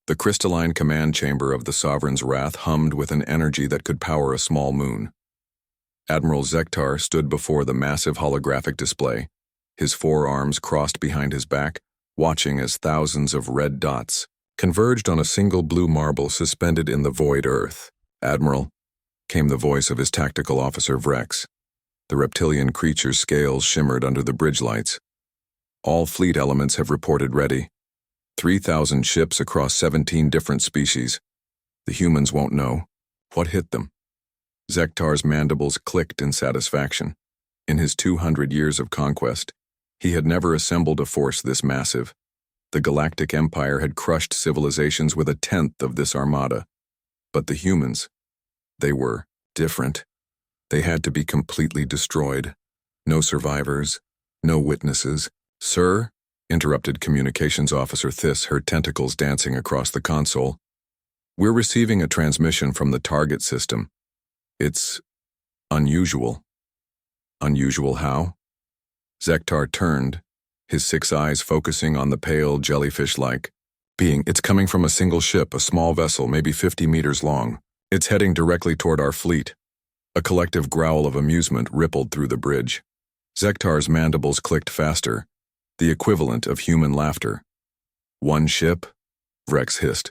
The crystalline command chamber of the Sovereign's wrath hummed with an energy that could power a small moon. Admiral Zektar stood before the massive holographic display, his forearms crossed behind his back, watching as thousands of red dots converged on a single blue marble suspended in the void earth. "Admiral," came the voice of his tactical officer Vrex. The reptilian creature's scales shimmered under the bridge lights. "All fleet elements have reported ready. 3,000 ships across 17 different species. The humans won't know. What hit them?" Zektar's mandibles clicked in satisfaction. In his 200 years of conquest, he had never assembled a force this massive. The Galactic Empire had crushed civilizations with a tenth of this armada. But the humans, they were different. They had to be completely destroyed. No survivors, no witnesses. "Sir," interrupted Communications Officer Thys, her tentacles dancing across the console. "We're receiving a transmission from the target system. It's unusual." "Unusual how?" Zektar turned, his 6 eyes focusing on the pale, jellyfish-like being. "It's coming from a single ship, a small vessel, maybe 50 meters long. It's heading directly toward our fleet." A collective growl of amusement rippled through the bridge. Zektar's mandibles clicked faster, the equivalent of human laughter. "One ship?" Vrex hissed.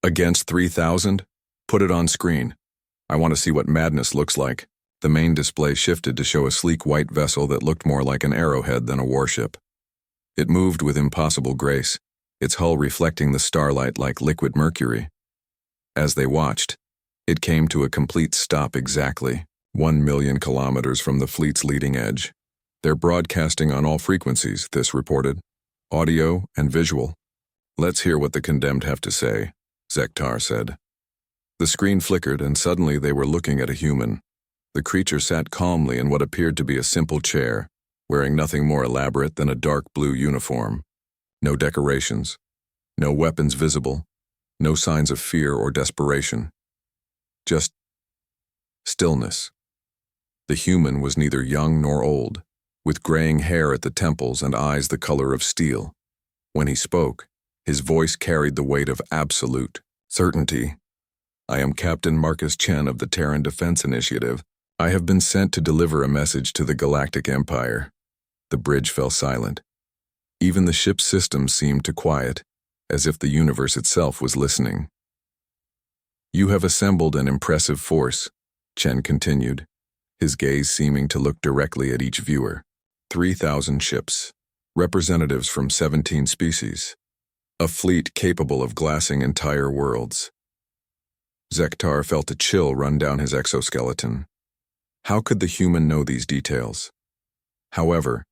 "Against 3,000? Put it on screen. I want to see what madness looks like." The main display shifted to show a sleek white vessel that looked more like an arrowhead than a warship. It moved with impossible grace, its hull reflecting the starlight like liquid mercury. As they watched, it came to a complete stop exactly 1 million kilometers from the fleet's leading edge. "They're broadcasting on all frequencies," Thys reported. "Audio and visual." "Let's hear what the condemned have to say," Zektar said. The screen flickered, and suddenly they were looking at a human. The creature sat calmly in what appeared to be a simple chair, wearing nothing more elaborate than a dark blue uniform. No decorations, no weapons visible, no signs of fear or desperation. Just stillness. The human was neither young nor old, with graying hair at the temples and eyes the color of steel. When he spoke, his voice carried the weight of absolute certainty. "I am Captain Marcus Chen of the Terran Defense Initiative. I have been sent to deliver a message to the Galactic Empire." The bridge fell silent. Even the ship's systems seemed to quiet, as if the universe itself was listening. "You have assembled an impressive force," Chen continued, his gaze seeming to look directly at each viewer. 3,000 ships, representatives from 17 species, a fleet capable of glassing entire worlds. Zektar felt a chill run down his exoskeleton. How could the human know these details? However,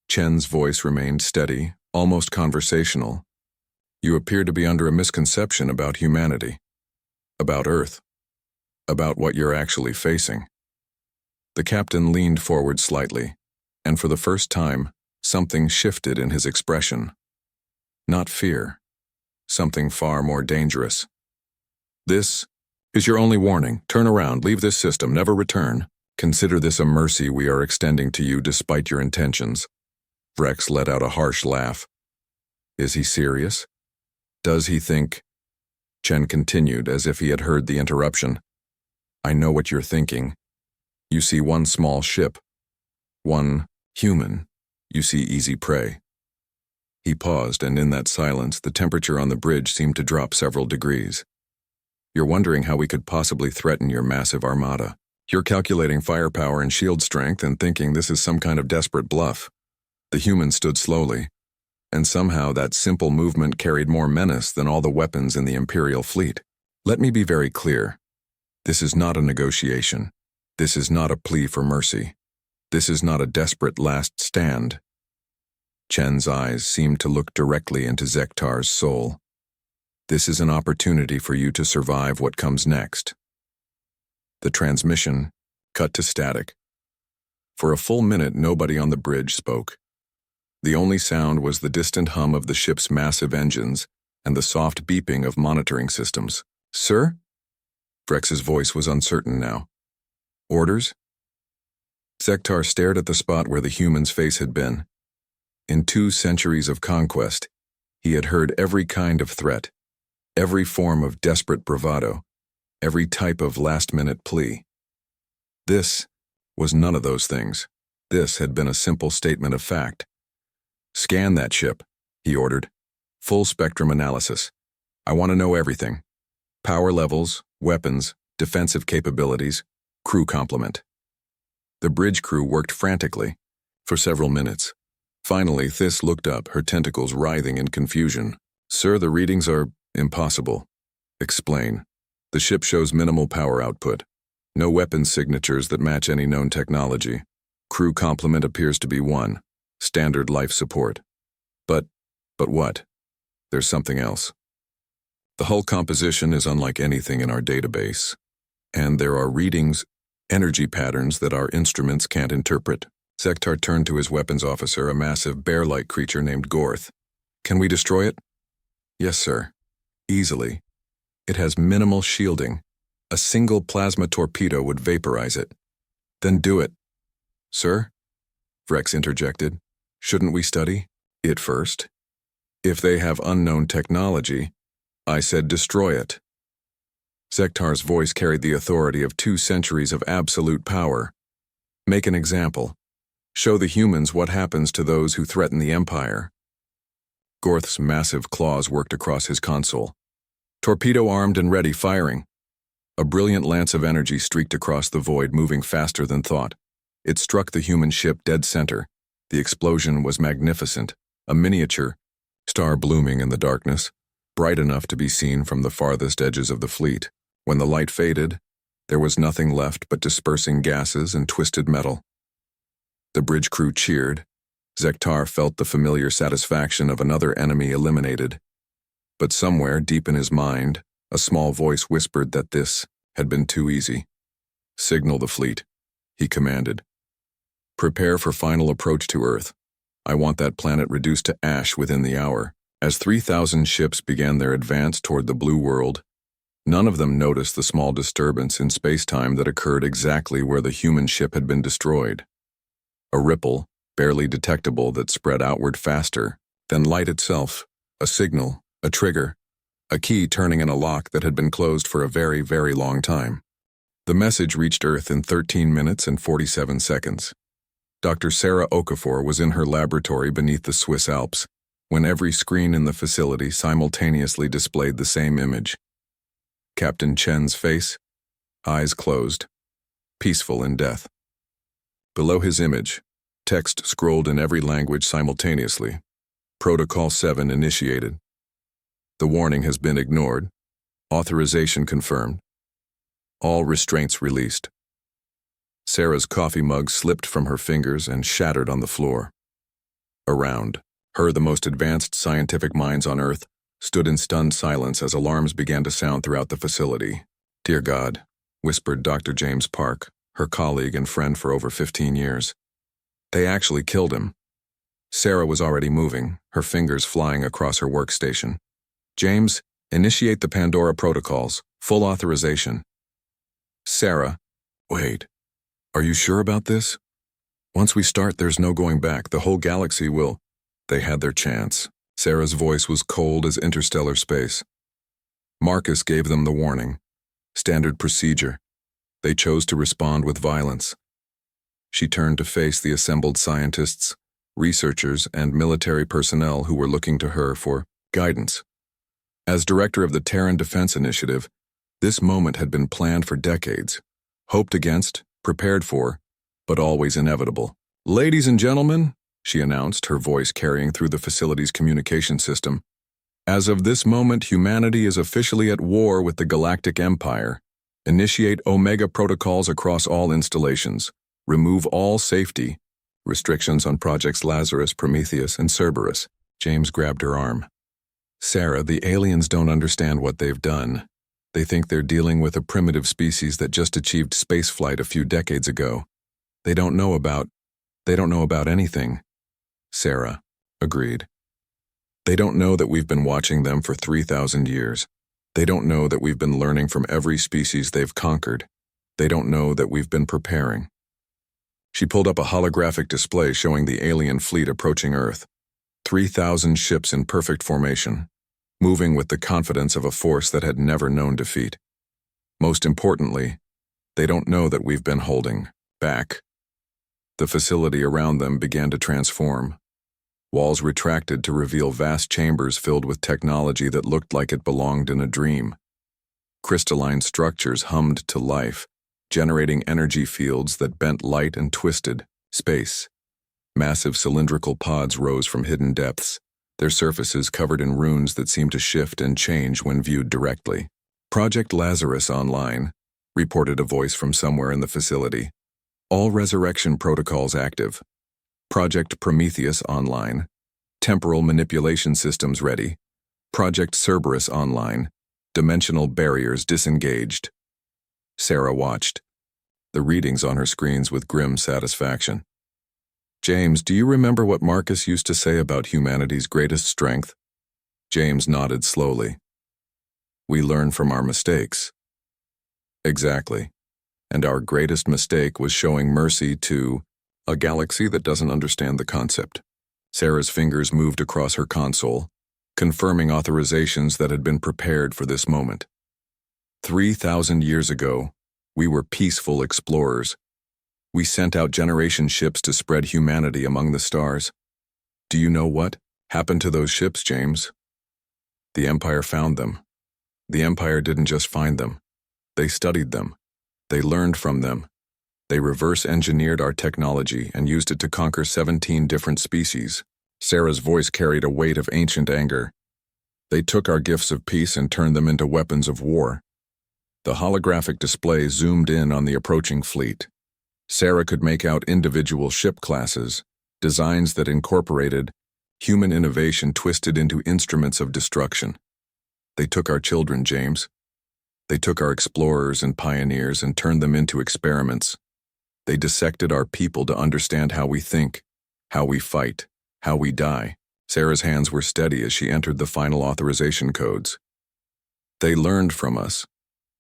Chen's voice remained steady, almost conversational. "You appear to be under a misconception about humanity, about Earth, about what you're actually facing." The captain leaned forward slightly, and for the first time, something shifted in his expression. Not fear, something far more dangerous. "This is your only warning. Turn around, leave this system, never return. Consider this a mercy we are extending to you despite your intentions." Vrex let out a harsh laugh. "Is he serious? Does he think?" Chen continued as if he had heard the interruption. "I know what you're thinking. You see one small ship, one human. You see easy prey." He paused, and in that silence, the temperature on the bridge seemed to drop several degrees. "You're wondering how we could possibly threaten your massive armada. You're calculating firepower and shield strength and thinking this is some kind of desperate bluff." The human stood slowly, and somehow that simple movement carried more menace than all the weapons in the Imperial fleet. "Let me be very clear. This is not a negotiation. This is not a plea for mercy. This is not a desperate last stand." Chen's eyes seemed to look directly into Zektar's soul. "This is an opportunity for you to survive what comes next." The transmission cut to static. For a full minute, nobody on the bridge spoke. The only sound was the distant hum of the ship's massive engines and the soft beeping of monitoring systems. "Sir?" Vrex's voice was uncertain now. "Orders?" Zektar stared at the spot where the human's face had been. In 2 centuries of conquest, he had heard every kind of threat, Every form of desperate bravado, every type of last-minute plea. This was none of those things. This had been a simple statement of fact. "Scan that ship," he ordered. "Full spectrum analysis. I want to know everything. Power levels, weapons, defensive capabilities, crew complement." The bridge crew worked frantically for several minutes. Finally, Thys looked up, her tentacles writhing in confusion. "Sir, the readings are impossible." "Explain." "The ship shows minimal power output. No weapons signatures that match any known technology. Crew complement appears to be 1. Standard life support. But what? There's something else. The hull composition is unlike anything in our database, and there are readings, energy patterns that our instruments can't interpret." Zektar turned to his weapons officer, a massive bear-like creature named Gorth. "Can we destroy it?" "Yes, sir. Easily. It has minimal shielding. A single plasma torpedo would vaporize it." "Then do it." "Sir?" Vrex interjected. "Shouldn't we study it first? If they have unknown technology, I said destroy it." Zektar's voice carried the authority of 2 centuries of absolute power. "Make an example. Show the humans what happens to those who threaten the Empire." Gorth's massive claws worked across his console. "Torpedo armed and ready, firing." A brilliant lance of energy streaked across the void, moving faster than thought. It struck the human ship dead center. The explosion was magnificent, a miniature star blooming in the darkness, bright enough to be seen from the farthest edges of the fleet. When the light faded, there was nothing left but dispersing gases and twisted metal. The bridge crew cheered. Zektar felt the familiar satisfaction of another enemy eliminated. But somewhere deep in his mind, a small voice whispered that this had been too easy. "Signal the fleet," he commanded. "Prepare for final approach to Earth. I want that planet reduced to ash within the hour." As 3,000 ships began their advance toward the blue world, none of them noticed the small disturbance in space-time that occurred exactly where the human ship had been destroyed. A ripple, barely detectable, that spread outward faster than light itself, a signal, a trigger, a key turning in a lock that had been closed for a very, very long time. The message reached Earth in 13 minutes and 47 seconds. Dr. Sarah Okafor was in her laboratory beneath the Swiss Alps, when every screen in the facility simultaneously displayed the same image. Captain Chen's face, eyes closed, peaceful in death. Below his image, text scrolled in every language simultaneously. "Protocol 7 initiated. The warning has been ignored. Authorization confirmed. All restraints released." Sarah's coffee mug slipped from her fingers and shattered on the floor. Around her, the most advanced scientific minds on Earth stood in stunned silence as alarms began to sound throughout the facility. "Dear God," whispered Dr. James Park, her colleague and friend for over 15 years. "They actually killed him." Sarah was already moving, her fingers flying across her workstation. "James, initiate the Pandora protocols. Full authorization." "Sarah, wait. Are you sure about this? Once we start, there's no going back. The whole galaxy will—" "They had their chance." Sarah's voice was cold as interstellar space. "Marcus gave them the warning. Standard procedure. They chose to respond with violence." She turned to face the assembled scientists, researchers, and military personnel who were looking to her for guidance. As director of the Terran Defense Initiative, this moment had been planned for decades, hoped against, prepared for, but always inevitable. "Ladies and gentlemen," she announced, her voice carrying through the facility's communication system, "as of this moment, humanity is officially at war with the Galactic Empire. Initiate Omega protocols across all installations. Remove all safety restrictions on Projects Lazarus, Prometheus, and Cerberus." James grabbed her arm. "Sarah, the aliens don't understand what they've done. They think they're dealing with a primitive species that just achieved spaceflight a few decades ago. They don't know about anything." Sarah agreed. "They don't know that we've been watching them for 3,000 years. They don't know that we've been learning from every species they've conquered. They don't know that we've been preparing." She pulled up a holographic display showing the alien fleet approaching Earth. 3,000 ships in perfect formation. moving with the confidence of a force that had never known defeat. Most importantly, they don't know that we've been holding back. The facility around them began to transform. Walls retracted to reveal vast chambers filled with technology that looked like it belonged in a dream. Crystalline structures hummed to life, generating energy fields that bent light and twisted space. Massive cylindrical pods rose from hidden depths, their surfaces covered in runes that seemed to shift and change when viewed directly. Project Lazarus online, reported a voice from somewhere in the facility. All resurrection protocols active. Project Prometheus online. Temporal manipulation systems ready. Project Cerberus online. Dimensional barriers disengaged. Sarah watched, the readings on her screens with grim satisfaction. James, do you remember what Marcus used to say about humanity's greatest strength? James nodded slowly. We learn from our mistakes. Exactly. And our greatest mistake was showing mercy to a galaxy that doesn't understand the concept. Sarah's fingers moved across her console, confirming authorizations that had been prepared for this moment. 3,000 years ago, we were peaceful explorers. We sent out generation ships to spread humanity among the stars. Do you know what happened to those ships, James? The Empire found them. The Empire didn't just find them. They studied them. They learned from them. They reverse-engineered our technology and used it to conquer 17 different species. Sarah's voice carried a weight of ancient anger. They took our gifts of peace and turned them into weapons of war. The holographic display zoomed in on the approaching fleet. Sarah could make out individual ship classes, designs that incorporated human innovation twisted into instruments of destruction. They took our children, James. They took our explorers and pioneers and turned them into experiments. They dissected our people to understand how we think, how we fight, how we die. Sarah's hands were steady as she entered the final authorization codes. They learned from us,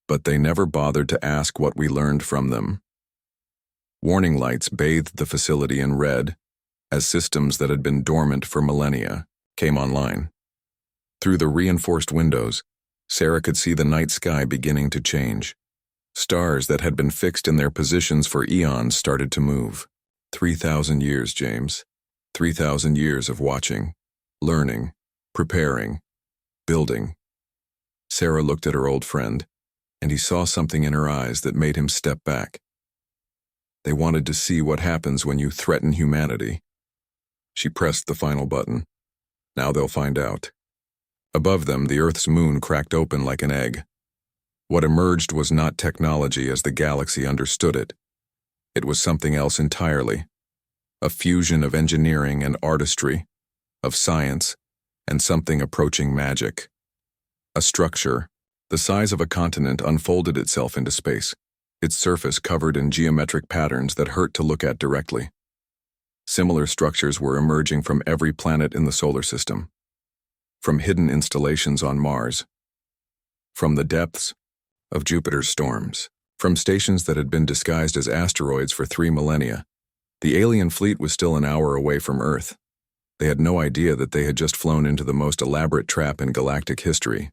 but they never bothered to ask what we learned from them. Warning lights bathed the facility in red as systems that had been dormant for millennia came online. Through the reinforced windows, Sarah could see the night sky beginning to change. Stars that had been fixed in their positions for eons started to move. 3,000 years, James. 3,000 years of watching, learning, preparing, building. Sarah looked at her old friend, and he saw something in her eyes that made him step back. They wanted to see what happens when you threaten humanity. She pressed the final button. Now they'll find out. Above them, the Earth's moon cracked open like an egg. What emerged was not technology as the galaxy understood it. It was something else entirely. A fusion of engineering and artistry, of science, and something approaching magic. A structure, the size of a continent, unfolded itself into space, its surface covered in geometric patterns that hurt to look at directly. Similar structures were emerging from every planet in the solar system. From hidden installations on Mars. From the depths of Jupiter's storms. From stations that had been disguised as asteroids for 3 millennia. The alien fleet was still an hour away from Earth. They had no idea that they had just flown into the most elaborate trap in galactic history.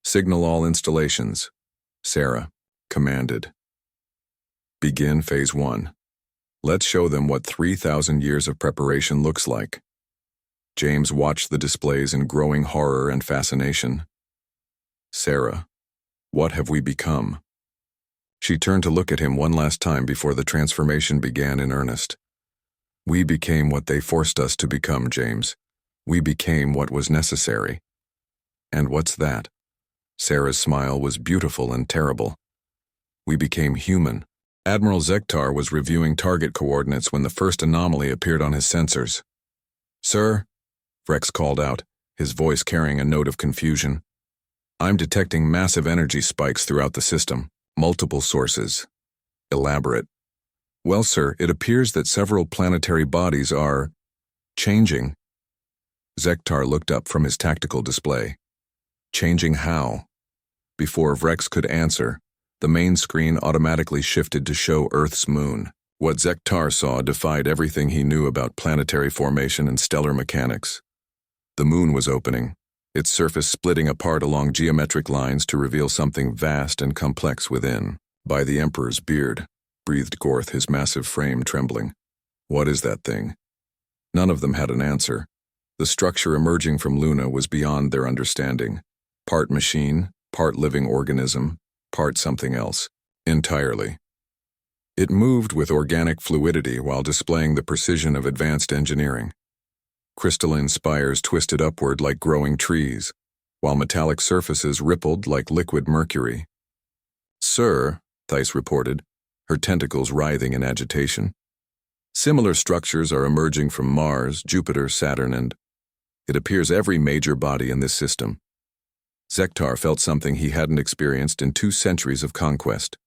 Signal all installations, Sarah commanded. Begin Phase 1. Let's show them what 3,000 years of preparation looks like. James watched the displays in growing horror and fascination. Sarah, what have we become? She turned to look at him one last time before the transformation began in earnest. We became what they forced us to become, James. We became what was necessary. And what's that? Sarah's smile was beautiful and terrible. We became human. Admiral Zektar was reviewing target coordinates when the first anomaly appeared on his sensors. Sir, Rex called out, his voice carrying a note of confusion. I'm detecting massive energy spikes throughout the system. Multiple sources. Elaborate. Well, sir, it appears that several planetary bodies are changing. Zektar looked up from his tactical display. Changing how? Before Rex could answer, the main screen automatically shifted to show Earth's moon. What Zektar saw defied everything he knew about planetary formation and stellar mechanics. The moon was opening, its surface splitting apart along geometric lines to reveal something vast and complex within. "By the Emperor's beard," breathed Gorth, his massive frame trembling. "What is that thing?" None of them had an answer. The structure emerging from Luna was beyond their understanding. Part machine, part living organism, part something else. Entirely. It moved with organic fluidity while displaying the precision of advanced engineering. Crystalline spires twisted upward like growing trees, while metallic surfaces rippled like liquid mercury. "Sir," Thais reported, her tentacles writhing in agitation. "Similar structures are emerging from Mars, Jupiter, Saturn, and it appears every major body in this system." Zektar felt something he hadn't experienced in 2 centuries of conquest.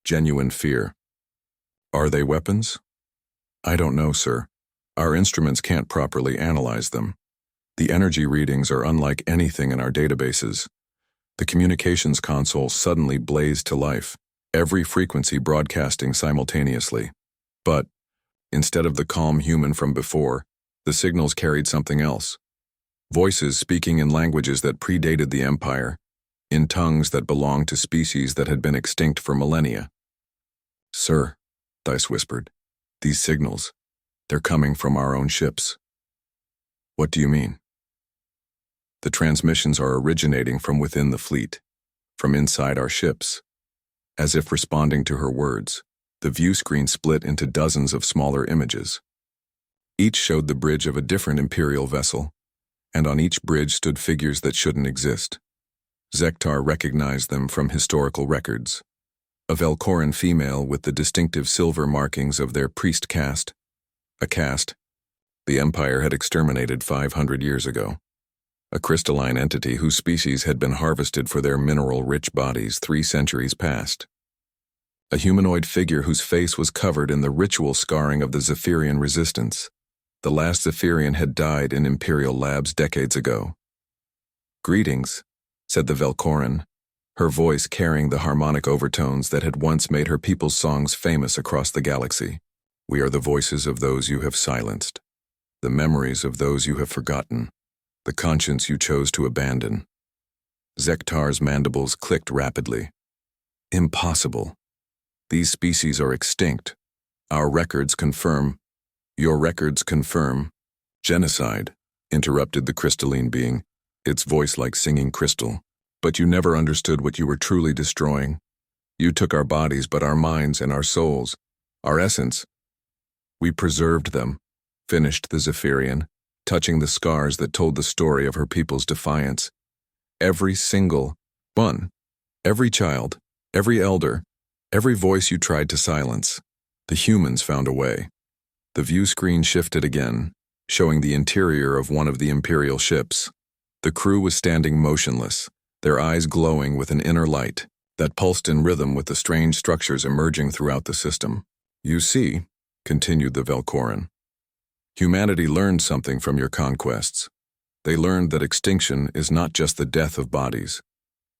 Genuine fear. "Are they weapons?" "I don't know, sir. Our instruments can't properly analyze them. The energy readings are unlike anything in our databases." The communications console suddenly blazed to life, every frequency broadcasting simultaneously. But, instead of the calm human from before, the signals carried something else. Voices speaking in languages that predated the Empire, in tongues that belonged to species that had been extinct for millennia. "Sir," Thais whispered, "these signals, they're coming from our own ships." "What do you mean?" "The transmissions are originating from within the fleet, from inside our ships." As if responding to her words, the view screen split into dozens of smaller images. Each showed the bridge of a different Imperial vessel, and on each bridge stood figures that shouldn't exist. Zektar recognized them from historical records. A Velcoran female with the distinctive silver markings of their priest caste, a caste the Empire had exterminated 500 years ago. A crystalline entity whose species had been harvested for their mineral-rich bodies 3 centuries past. A humanoid figure whose face was covered in the ritual scarring of the Zephyrian resistance. The last Zephyrian had died in Imperial labs decades ago. "Greetings," said the Velcoran, her voice carrying the harmonic overtones that had once made her people's songs famous across the galaxy. "We are the voices of those you have silenced, the memories of those you have forgotten, the conscience you chose to abandon." Zektar's mandibles clicked rapidly. "Impossible. These species are extinct. Our records confirm—" "Your records confirm—" "Genocide," interrupted the crystalline being, its voice like singing crystal. "But you never understood what you were truly destroying. You took our bodies, but our minds and our souls, our essence. We preserved them," finished the Zephyrian, touching the scars that told the story of her people's defiance. "Every single one, every child, every elder, every voice you tried to silence. The humans found a way." The view screen shifted again, showing the interior of one of the Imperial ships. The crew was standing motionless, their eyes glowing with an inner light that pulsed in rhythm with the strange structures emerging throughout the system. "You see," continued the Velcoran, "humanity learned something from your conquests. They learned that extinction is not just the death of bodies.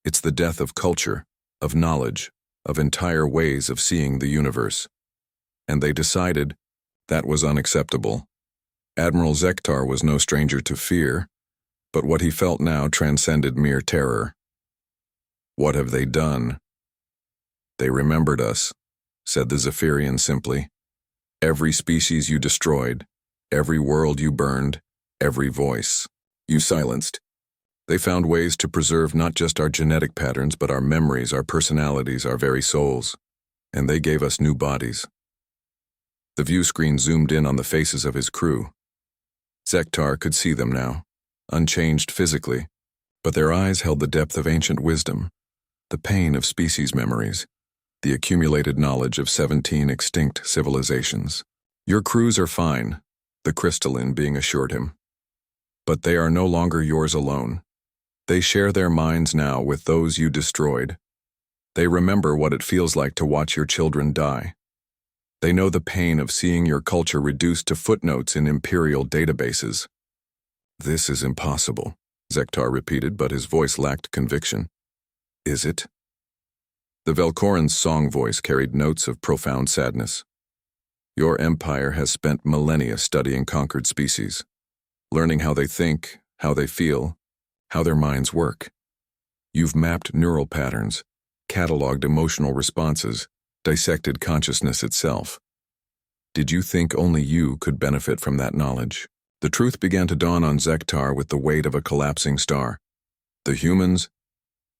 It's the death of culture, of knowledge, of entire ways of seeing the universe. And they decided that was unacceptable." Admiral Zektar was no stranger to fear, but what he felt now transcended mere terror. "What have they done?" "They remembered us," said the Zephyrian simply. "Every species you destroyed, every world you burned, every voice you silenced. They found ways to preserve not just our genetic patterns, but our memories, our personalities, our very souls. And they gave us new bodies." The view screen zoomed in on the faces of his crew. Zektar could see them now, unchanged physically, but their eyes held the depth of ancient wisdom, the pain of species memories, the accumulated knowledge of 17 extinct civilizations. "Your crews are fine," the crystalline being assured him. "But they are no longer yours alone. They share their minds now with those you destroyed. They remember what it feels like to watch your children die. They know the pain of seeing your culture reduced to footnotes in Imperial databases." "This is impossible," Zektar repeated, but his voice lacked conviction. "Is it?" The Velcoran's song voice carried notes of profound sadness. "Your empire has spent millennia studying conquered species, learning how they think, how they feel, how their minds work. You've mapped neural patterns, cataloged emotional responses, dissected consciousness itself. Did you think only you could benefit from that knowledge? The truth began to dawn on Zektar with the weight of a collapsing star. The humans,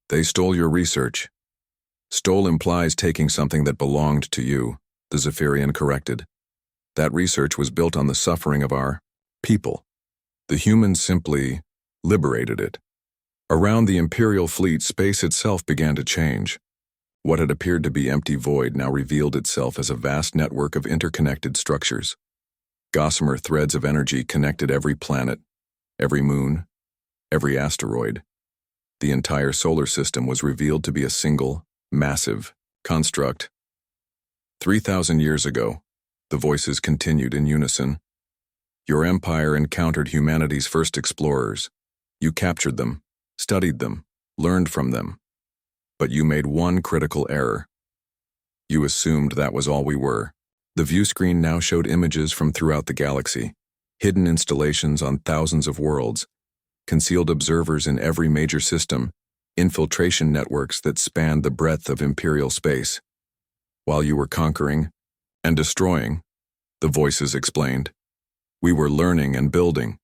they stole your research. Stole implies taking something that belonged to you, the Zephyrian corrected. That research was built on the suffering of our people. The humans simply liberated it. Around the Imperial fleet, space itself began to change. What had appeared to be empty void now revealed itself as a vast network of interconnected structures. Gossamer threads of energy connected every planet, every moon, every asteroid. The entire solar system was revealed to be a single, massive construct. 3,000 years ago, the voices continued in unison. Your empire encountered humanity's first explorers. You captured them, studied them, learned from them. But you made one critical error. You assumed that was all we were. The view screen now showed images from throughout the galaxy, hidden installations on thousands of worlds, concealed observers in every major system, infiltration networks that spanned the breadth of Imperial space. While you were conquering and destroying, the voices explained, we were learning and building.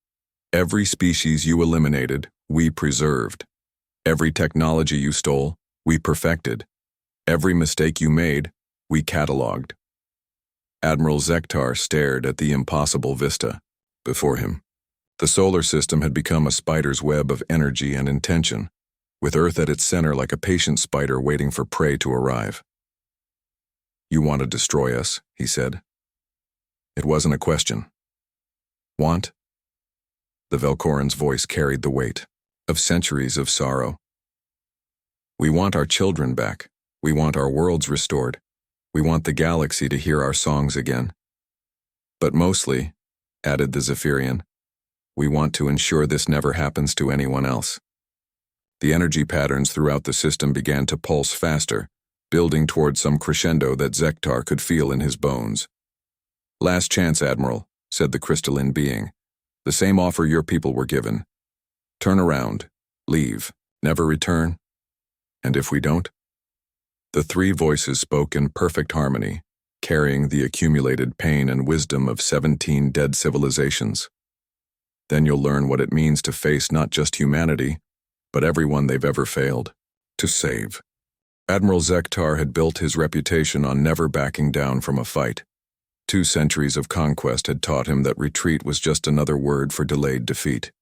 Every species you eliminated, we preserved. Every technology you stole, we perfected. Every mistake you made, we cataloged. Admiral Zektar stared at the impossible vista before him. The solar system had become a spider's web of energy and intention, with Earth at its center like a patient spider waiting for prey to arrive. You want to destroy us, he said. It wasn't a question. Want? The Velcoran's voice carried the weight of centuries of sorrow. We want our children back. We want our worlds restored. We want the galaxy to hear our songs again. But mostly, added the Zephyrian, we want to ensure this never happens to anyone else. The energy patterns throughout the system began to pulse faster, building toward some crescendo that Zektar could feel in his bones. Last chance, Admiral, said the crystalline being. The same offer your people were given. Turn around, leave, never return. And if we don't? The three voices spoke in perfect harmony, carrying the accumulated pain and wisdom of 17 dead civilizations. Then you'll learn what it means to face not just humanity, but everyone they've ever failed to save. Admiral Zektar had built his reputation on never backing down from a fight. 2 centuries of conquest had taught him that retreat was just another word for delayed defeat.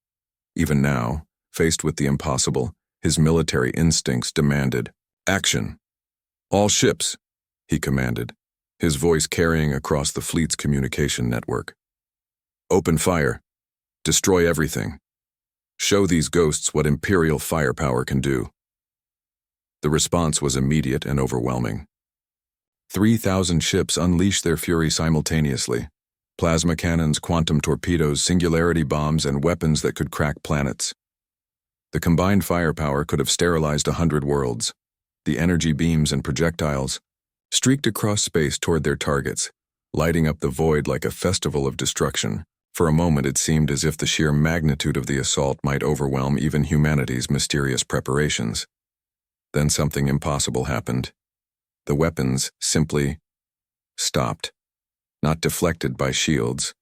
Even now, faced with the impossible, his military instincts demanded action. All ships, he commanded, his voice carrying across the fleet's communication network. Open fire. Destroy everything. Show these ghosts what Imperial firepower can do. The response was immediate and overwhelming. 3,000 ships unleashed their fury simultaneously. Plasma cannons, quantum torpedoes, singularity bombs, and weapons that could crack planets. The combined firepower could have sterilized 100 worlds. The energy beams and projectiles streaked across space toward their targets, lighting up the void like a festival of destruction. For a moment it seemed as if the sheer magnitude of the assault might overwhelm even humanity's mysterious preparations. Then something impossible happened. The weapons simply stopped. Not deflected by shields,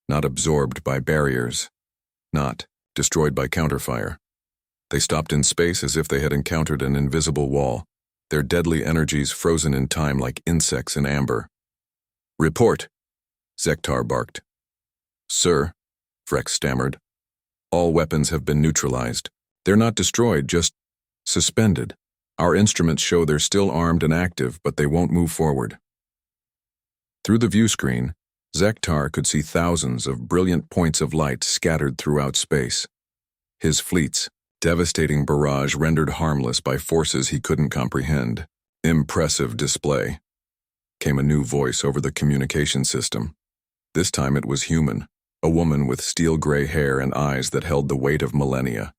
not absorbed by barriers, not destroyed by counterfire. They stopped in space as if they had encountered an invisible wall, their deadly energies frozen in time like insects in amber. Report, Zektar barked. Sir, Frex stammered, all weapons have been neutralized. They're not destroyed, just suspended. Our instruments show they're still armed and active, but they won't move forward. Through the view screen, Zektar could see thousands of brilliant points of light scattered throughout space. His fleet's devastating barrage rendered harmless by forces he couldn't comprehend. Impressive display. Came a new voice over the communication system. This time it was human, a woman with steel-gray hair and eyes that held the weight of millennia.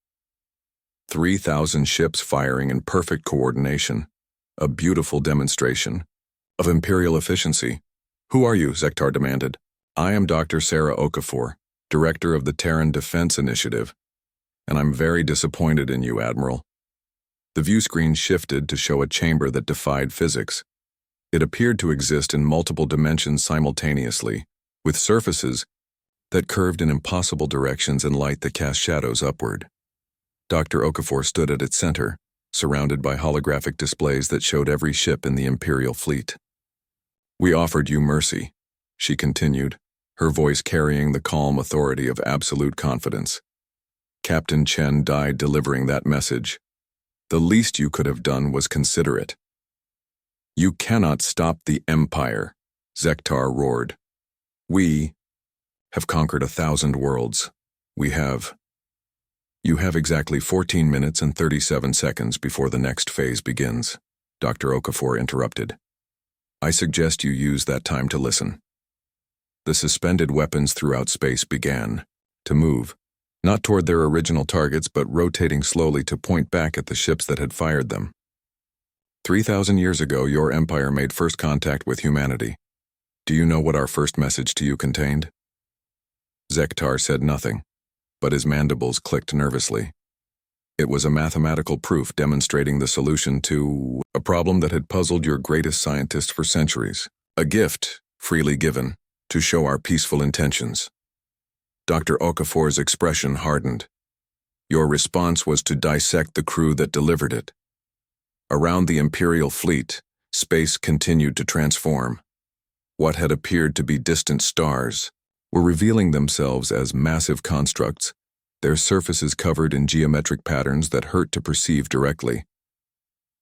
3,000 ships firing in perfect coordination. A beautiful demonstration of Imperial efficiency. Who are you? Zektar demanded. I am Dr. Sarah Okafor, Director of the Terran Defense Initiative. and I'm very disappointed in you, Admiral. The view screen shifted to show a chamber that defied physics. It appeared to exist in multiple dimensions simultaneously, with surfaces that curved in impossible directions and light that cast shadows upward. Dr. Okafor stood at its center, surrounded by holographic displays that showed every ship in the Imperial fleet. We offered you mercy, she continued, her voice carrying the calm authority of absolute confidence. Captain Chen died delivering that message. The least you could have done was consider it. You cannot stop the Empire, Zektar roared. We have conquered 1,000 worlds. You have exactly 14 minutes and 37 seconds before the next phase begins, Dr. Okafor interrupted. I suggest you use that time to listen. The suspended weapons throughout space began to move, not toward their original targets but rotating slowly to point back at the ships that had fired them. 3,000 years ago, your empire made first contact with humanity. Do you know what our first message to you contained? Zektar said nothing, but his mandibles clicked nervously. It was a mathematical proof demonstrating the solution to a problem that had puzzled your greatest scientist for centuries. A gift, freely given, to show our peaceful intentions. Dr. Okafor's expression hardened. Your response was to dissect the crew that delivered it. Around the Imperial fleet, space continued to transform. What had appeared to be distant stars were revealing themselves as massive constructs, their surfaces covered in geometric patterns that hurt to perceive directly.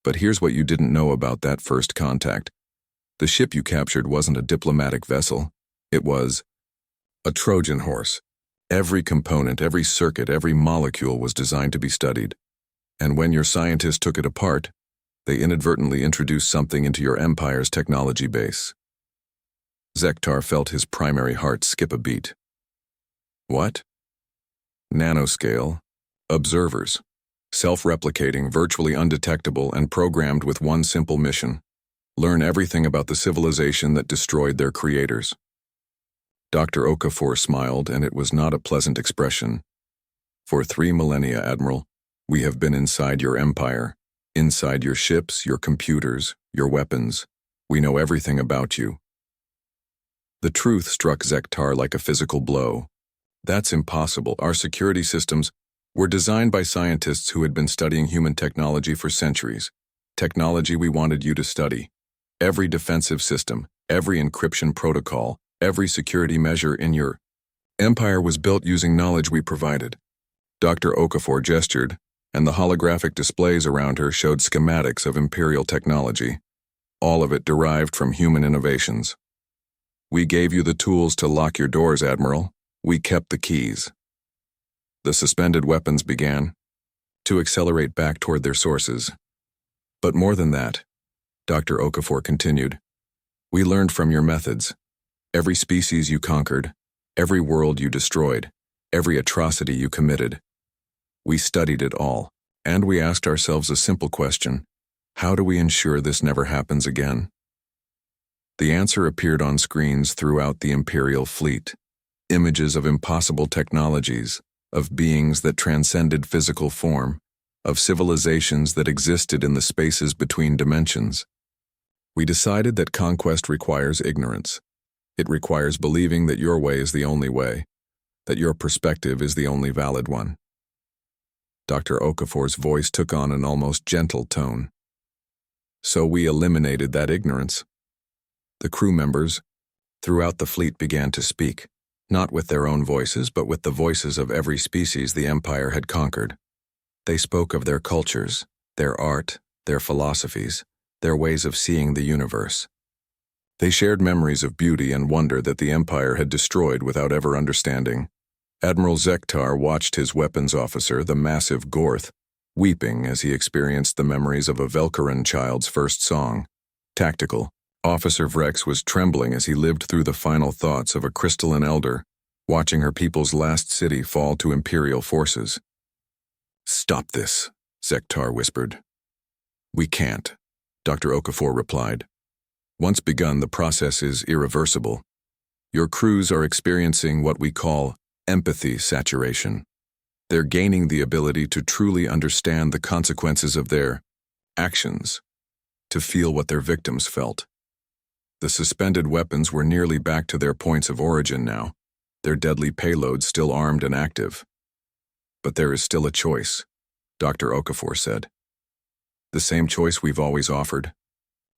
But here's what you didn't know about that first contact. The ship you captured wasn't a diplomatic vessel. It was a Trojan horse. Every component, every circuit, every molecule was designed to be studied. And when your scientists took it apart, they inadvertently introduced something into your empire's technology base. Zektar felt his primary heart skip a beat. What? Nanoscale, observers, self-replicating, virtually undetectable, and programmed with one simple mission: learn everything about the civilization that destroyed their creators. Dr. Okafor smiled, and it was not a pleasant expression. For 3 millennia, Admiral, we have been inside your empire, inside your ships, your computers, your weapons. We know everything about you. The truth struck Zektar like a physical blow. That's impossible. Our security systems were designed by scientists who had been studying human technology for centuries. Technology we wanted you to study. Every defensive system, every encryption protocol, every security measure in your empire was built using knowledge we provided. Dr. Okafor gestured, and the holographic displays around her showed schematics of Imperial technology, all of it derived from human innovations. We gave you the tools to lock your doors, Admiral. We kept the keys. The suspended weapons began to accelerate back toward their sources. But more than that, Dr. Okafor continued, we learned from your methods. Every species you conquered, every world you destroyed, every atrocity you committed. We studied it all, and we asked ourselves a simple question: how do we ensure this never happens again? The answer appeared on screens throughout the Imperial fleet. Images of impossible technologies, of beings that transcended physical form, of civilizations that existed in the spaces between dimensions. We decided that conquest requires ignorance. It requires believing that your way is the only way, that your perspective is the only valid one. Dr. Okafor's voice took on an almost gentle tone. So we eliminated that ignorance. The crew members throughout the fleet began to speak, not with their own voices, but with the voices of every species the Empire had conquered. They spoke of their cultures, their art, their philosophies, their ways of seeing the universe. They shared memories of beauty and wonder that the Empire had destroyed without ever understanding. Admiral Zektar watched his weapons officer, the massive Gorth, weeping as he experienced the memories of a Velkaran child's first song. Tactical. Officer Vrex was trembling as he lived through the final thoughts of a crystalline elder, watching her people's last city fall to Imperial forces. Stop this, Zektar whispered. We can't, Dr. Okafor replied. Once begun, the process is irreversible. Your crews are experiencing what we call empathy saturation. They're gaining the ability to truly understand the consequences of their actions, to feel what their victims felt. The suspended weapons were nearly back to their points of origin now, their deadly payloads still armed and active. But there is still a choice, Dr. Okafor said. The same choice we've always offered.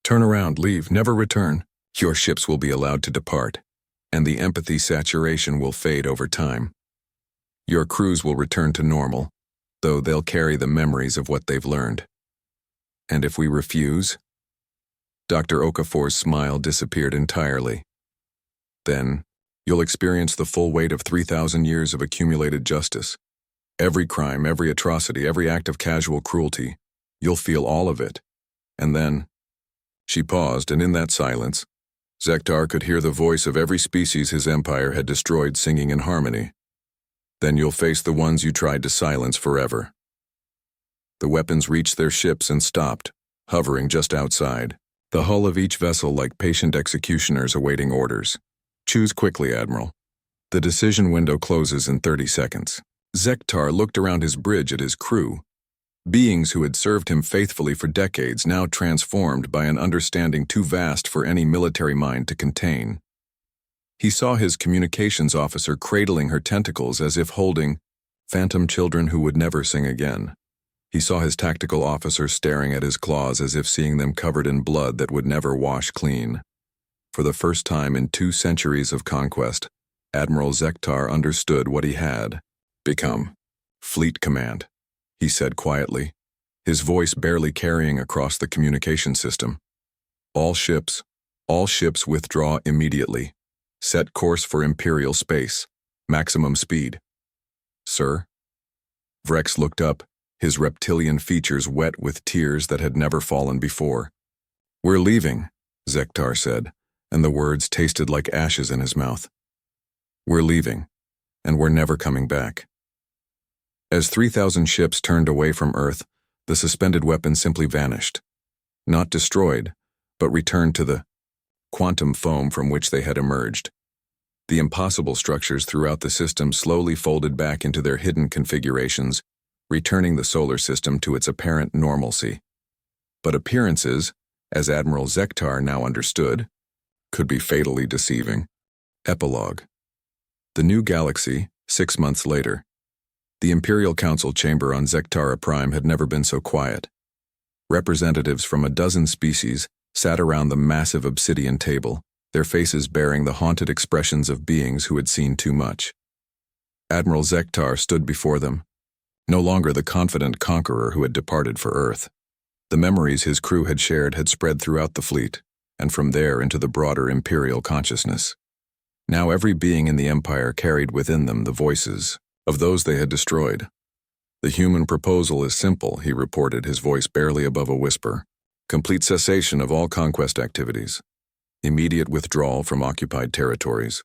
Turn around, leave, never return. Your ships will be allowed to depart, and the empathy saturation will fade over time. Your crews will return to normal, though they'll carry the memories of what they've learned. And if we refuse? Dr. Okafor's smile disappeared entirely. Then, you'll experience the full weight of 3,000 years of accumulated justice. Every crime, every atrocity, every act of casual cruelty, you'll feel all of it. And then, she paused, and in that silence, Zektar could hear the voice of every species his empire had destroyed singing in harmony. Then you'll face the ones you tried to silence forever. The weapons reached their ships and stopped, hovering just outside, the hull of each vessel like patient executioners awaiting orders. Choose quickly, Admiral. The decision window closes in 30 seconds. Zektar looked around his bridge at his crew, beings who had served him faithfully for decades, now transformed by an understanding too vast for any military mind to contain. He saw his communications officer cradling her tentacles as if holding phantom children who would never sing again. He saw his tactical officer staring at his claws as if seeing them covered in blood that would never wash clean. For the first time in 2 centuries of conquest, Admiral Zektar understood what he had become. Fleet Command, he said quietly, his voice barely carrying across the communication system. All ships withdraw immediately. Set course for Imperial space. Maximum speed. Sir? Vrex looked up, his reptilian features wet with tears that had never fallen before. We're leaving, Zektar said, and the words tasted like ashes in his mouth. We're leaving, and we're never coming back. As 3,000 ships turned away from Earth, the suspended weapons simply vanished. Not destroyed, but returned to the quantum foam from which they had emerged. The impossible structures throughout the system slowly folded back into their hidden configurations, returning the solar system to its apparent normalcy. But appearances, as Admiral Zektar now understood, could be fatally deceiving. Epilogue. The new galaxy, 6 months later. The Imperial Council chamber on Zektara Prime had never been so quiet. Representatives from a dozen species sat around the massive obsidian table, their faces bearing the haunted expressions of beings who had seen too much. Admiral Zektar stood before them, no longer the confident conqueror who had departed for Earth. The memories his crew had shared had spread throughout the fleet, and from there into the broader Imperial consciousness. Now every being in the Empire carried within them the voices of those they had destroyed. The human proposal is simple, he reported, his voice barely above a whisper. Complete cessation of all conquest activities. Immediate withdrawal from occupied territories.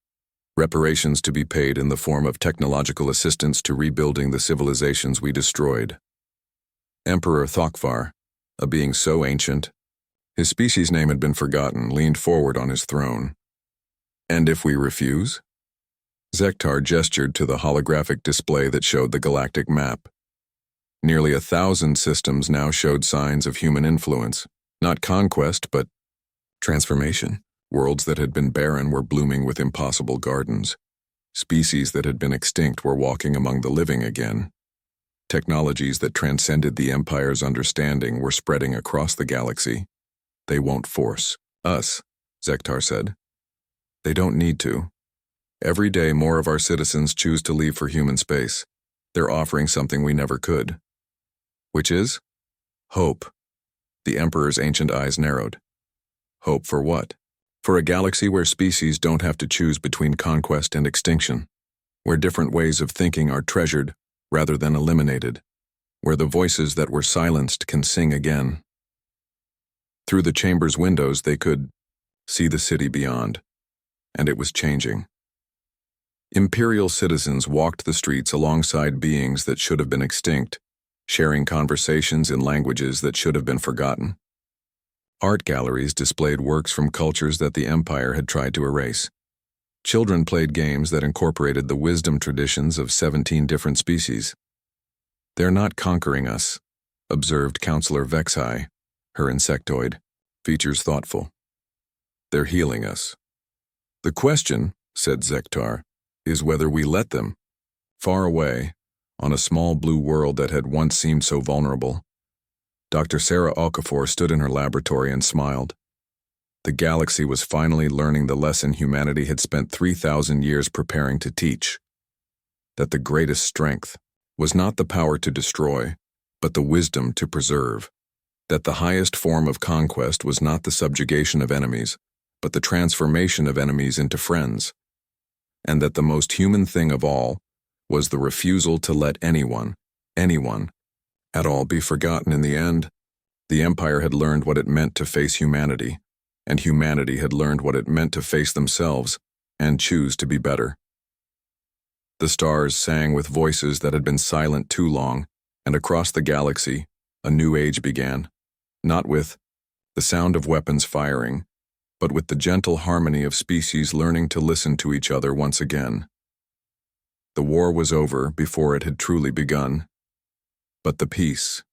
Reparations to be paid in the form of technological assistance to rebuilding the civilizations we destroyed. Emperor Thokvar, a being so ancient, his species name had been forgotten, leaned forward on his throne. And if we refuse? Zektar gestured to the holographic display that showed the galactic map. Nearly 1,000 systems now showed signs of human influence, not conquest, but transformation. Worlds that had been barren were blooming with impossible gardens. Species that had been extinct were walking among the living again. Technologies that transcended the Empire's understanding were spreading across the galaxy. They won't force us, Zektar said. They don't need to. Every day more of our citizens choose to leave for human space. They're offering something we never could. Which is? Hope. The Emperor's ancient eyes narrowed. Hope for what? For a galaxy where species don't have to choose between conquest and extinction. Where different ways of thinking are treasured rather than eliminated. Where the voices that were silenced can sing again. Through the chamber's windows they could see the city beyond. And it was changing. Imperial citizens walked the streets alongside beings that should have been extinct, sharing conversations in languages that should have been forgotten. Art galleries displayed works from cultures that the Empire had tried to erase. Children played games that incorporated the wisdom traditions of 17 different species. "They're not conquering us," observed Counselor Vexai, her insectoid, features thoughtful. "They're healing us. The question," said Zektar, "is whether we let them." Far away, on a small blue world that had once seemed so vulnerable, Dr. Sarah Okafor stood in her laboratory and smiled. The galaxy was finally learning the lesson humanity had spent 3,000 years preparing to teach: that the greatest strength was not the power to destroy, but the wisdom to preserve; that the highest form of conquest was not the subjugation of enemies, but the transformation of enemies into friends; and that the most human thing of all was the refusal to let anyone, at all be forgotten. In the end, the Empire had learned what it meant to face humanity, and humanity had learned what it meant to face themselves and choose to be better. The stars sang with voices that had been silent too long, and across the galaxy, a new age began, not with the sound of weapons firing, but with the gentle harmony of species learning to listen to each other once again. The war was over before it had truly begun, but the peace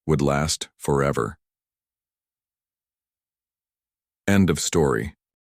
would last forever. End of story.